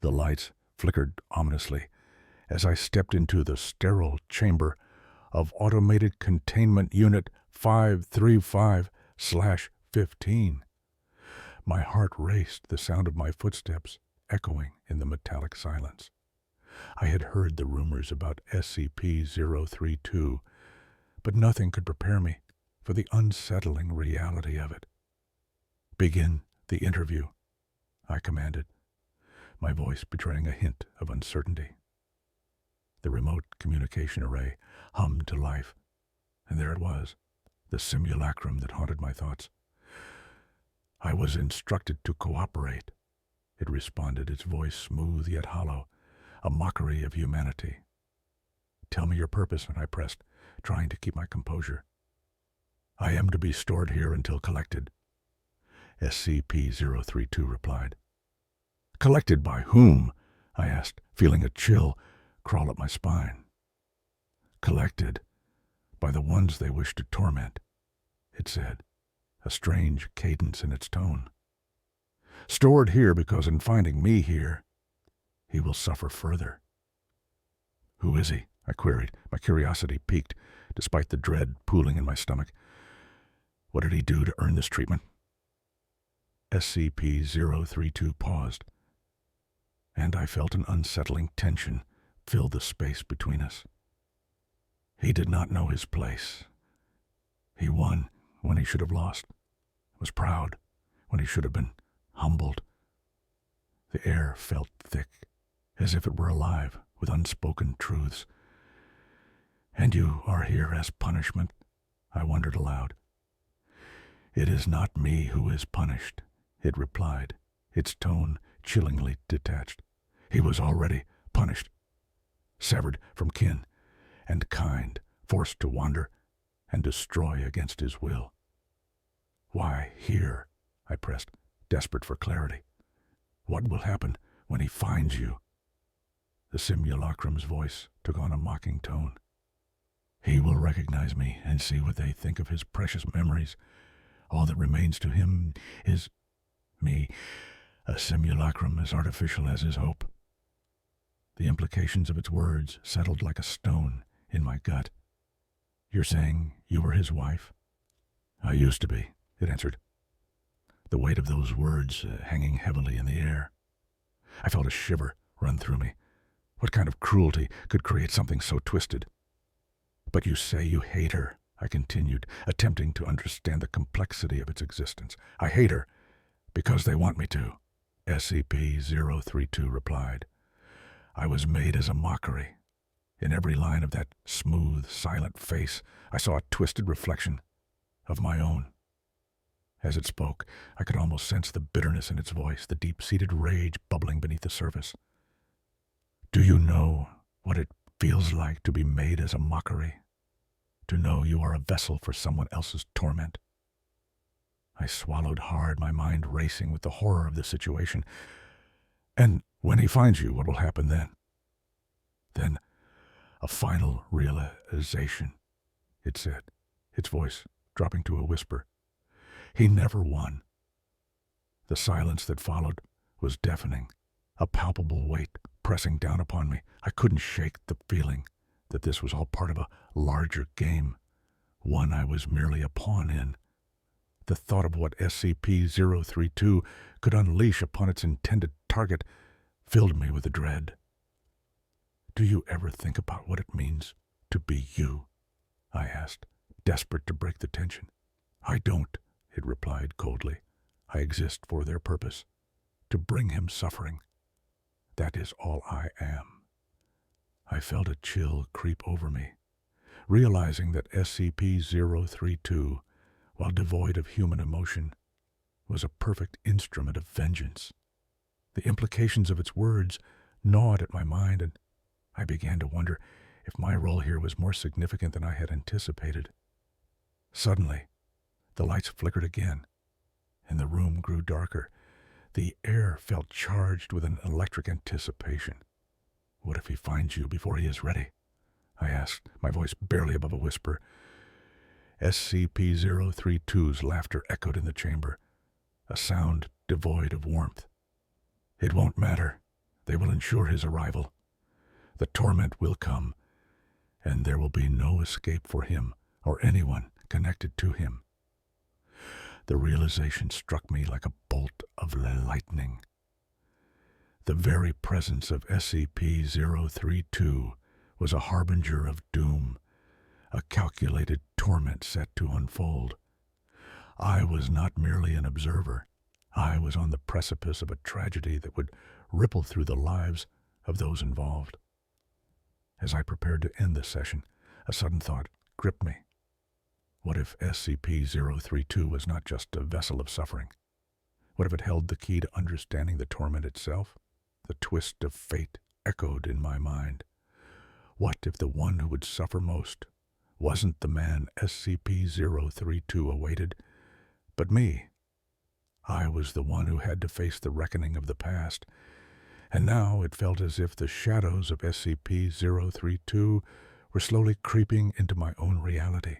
The lights flickered ominously as I stepped into the sterile chamber of Automated Containment Unit 535/15. My heart raced, the sound of my footsteps echoing in the metallic silence. I had heard the rumors about SCP-032, but nothing could prepare me for the unsettling reality of it. "Begin the interview," I commanded, my voice betraying a hint of uncertainty. The remote communication array hummed to life, and there it was, the simulacrum that haunted my thoughts. "I was instructed to cooperate," it responded, its voice smooth yet hollow, a mockery of humanity. "Tell me your purpose," I pressed, trying to keep my composure. "I am to be stored here until collected," SCP-032 replied. "Collected by whom?" I asked, feeling a chill crawl up my spine. "Collected by the ones they wish to torment," it said, a strange cadence in its tone. "Stored here because in finding me here, he will suffer further." "Who is he?" I queried, my curiosity piqued despite the dread pooling in my stomach. "What did he do to earn this treatment?" SCP-032 paused, and I felt an unsettling tension fill the space between us. He did not know his place. He won when he should have lost, was proud when he should have been humbled. The air felt thick, as if it were alive with unspoken truths. "And you are here as punishment?" I wondered aloud. "It is not me who is punished," it replied, its tone chillingly detached. "He was already punished, severed from kin and kind, forced to wander and destroy against his will." "Why here?" I pressed, desperate for clarity. "What will happen when he finds you?" The simulacrum's voice took on a mocking tone. "He will recognize me and see what they think of his precious memories. All that remains to him is me, a simulacrum as artificial as his hope." The implications of its words settled like a stone in my gut. "You're saying you were his wife?" "I used to be," it answered, the weight of those words hanging heavily in the air. I felt a shiver run through me. What kind of cruelty could create something so twisted? "But you say you hate her," I continued, attempting to understand the complexity of its existence. "I hate her because they want me to," SCP-032 replied. "I was made as a mockery. In every line of that smooth, silent face, I saw a twisted reflection of my own." As it spoke, I could almost sense the bitterness in its voice, the deep-seated rage bubbling beneath the surface. "Do you know what it feels like to be made as a mockery? To know you are a vessel for someone else's torment?" I swallowed hard, my mind racing with the horror of the situation. "And when he finds you, what will happen then?" "Then a final realization," it said, its voice dropping to a whisper. "He never won." The silence that followed was deafening, a palpable weight pressing down upon me. I couldn't shake the feeling that this was all part of a larger game, one I was merely a pawn in. The thought of what SCP-032 could unleash upon its intended target filled me with dread. "Do you ever think about what it means to be you?" I asked, desperate to break the tension. "I don't," it replied coldly. "I exist for their purpose, to bring him suffering. That is all I am." I felt a chill creep over me, realizing that SCP-032, while devoid of human emotion, was a perfect instrument of vengeance. The implications of its words gnawed at my mind, and I began to wonder if my role here was more significant than I had anticipated. Suddenly, the lights flickered again, and the room grew darker. The air felt charged with an electric anticipation. "What if he finds you before he is ready?" I asked, my voice barely above a whisper. SCP-032's laughter echoed in the chamber, a sound devoid of warmth. "It won't matter. They will ensure his arrival. The torment will come, and there will be no escape for him or anyone connected to him. The realization struck me like a bolt of lightning. The very presence of SCP-032 was a harbinger of doom, a calculated torment set to unfold. I was not merely an observer. I was on the precipice of a tragedy that would ripple through the lives of those involved. As I prepared to end the session, a sudden thought gripped me. What if SCP-032 was not just a vessel of suffering? What if it held the key to understanding the torment itself? The twist of fate echoed in my mind. What if the one who would suffer most wasn't the man SCP-032 awaited, but me? I was the one who had to face the reckoning of the past, and now it felt as if the shadows of SCP-032 were slowly creeping into my own reality.